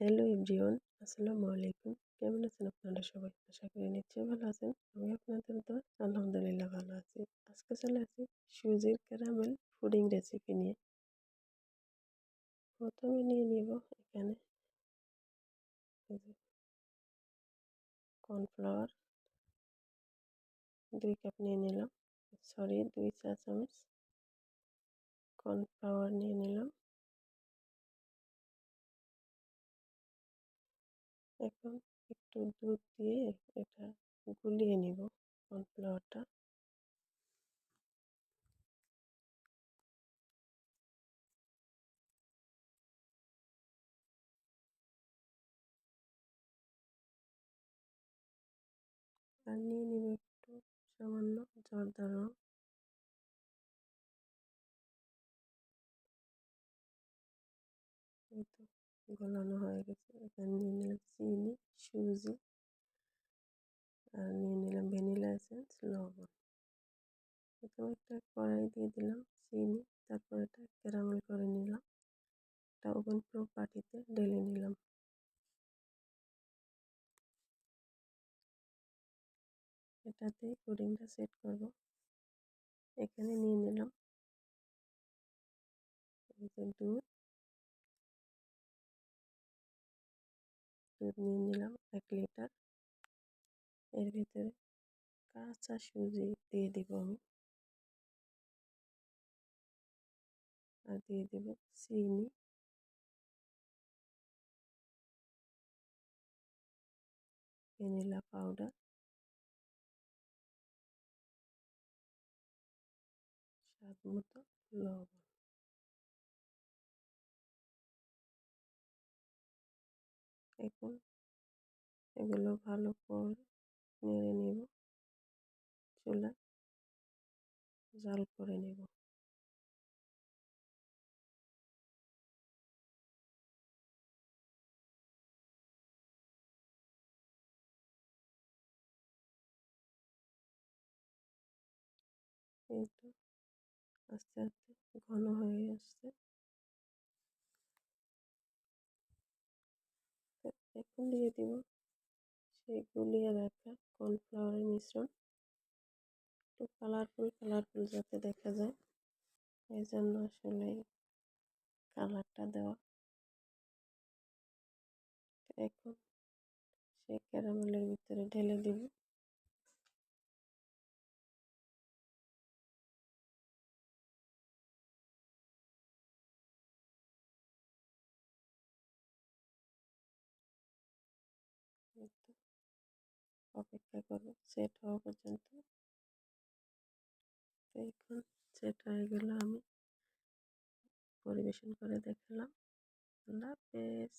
Hello everyone, আসসালামু আলাইকুম। কেমন আছেন আপনারা সবাই? আশা করি নিশ্চয়ই ভালো আছেন। আমি আপনাদের দোয়ায় আলহামদুলিল্লাহ ভালো আছি। আজকে চলে আসি সুজির ক্যারামেল পুডিং রেসিপি নিয়ে। প্রথমে নিয়ে নিব এখানে এই যে কর্নফ্লাওয়ার 2 কাপ নিয়ে নিলাম। 2 চা চামচ কর্নফ্লাওয়ার নিয়ে নিলাম। এখন একটু দুধ দিয়ে এটা গুলিয়ে নিব কর্নফ্লাওয়ারটা। আর নিয়ে নিব একটু সামান্য জর্দার রং। এই তো গলানো হয়ে গেছে। এখানে নিয়ে নিলাম চিনি, সুজি আর নিয়ে নিলাম ভ্যানিলা এসেন্স, লবণ। প্রথমে একটা কড়াই দিয়ে দিলাম চিনি, তারপর এটা ক্যারামেল করে নিলাম। একটা ওভেন প্রুফ বাটিতে ঢেলে নিলাম। এটাতেই পুডিংটা সেট করব। এখানে নিয়ে নিলাম এই যে দুধ নিয়ে নিলাম 1 লিটার। এর ভিতরে কাঁচা সুজি দিয়ে দিব আমি, আর দিয়ে দেব চিনি, ভ্যানিলা পাউডার, স্বাদ মতো লবণ। এখন এগুলো ভালো করে নেড়ে নেব, চুলা জাল করে নেব। এই তো আস্তে আস্তে ঘন হয়ে আসছে। এখন দিয়ে দিব সেই গুলিয়ে রাখা কর্নফ্লাওয়ারের মিশ্রণ। একটু কালারফুল যাতে দেখা যায়, এই জন্য আসলে কালারটা দেওয়া। এখন সেই ক্যারামেলের ভিতরে ঢেলে দিব। এই তো অপেক্ষা করব সেট হওয়া পর্যন্ত। তো এখন সেট হয়ে গেলে আমি পরিবেশন করে দেখালাম। আল্লাহ হাফেজ।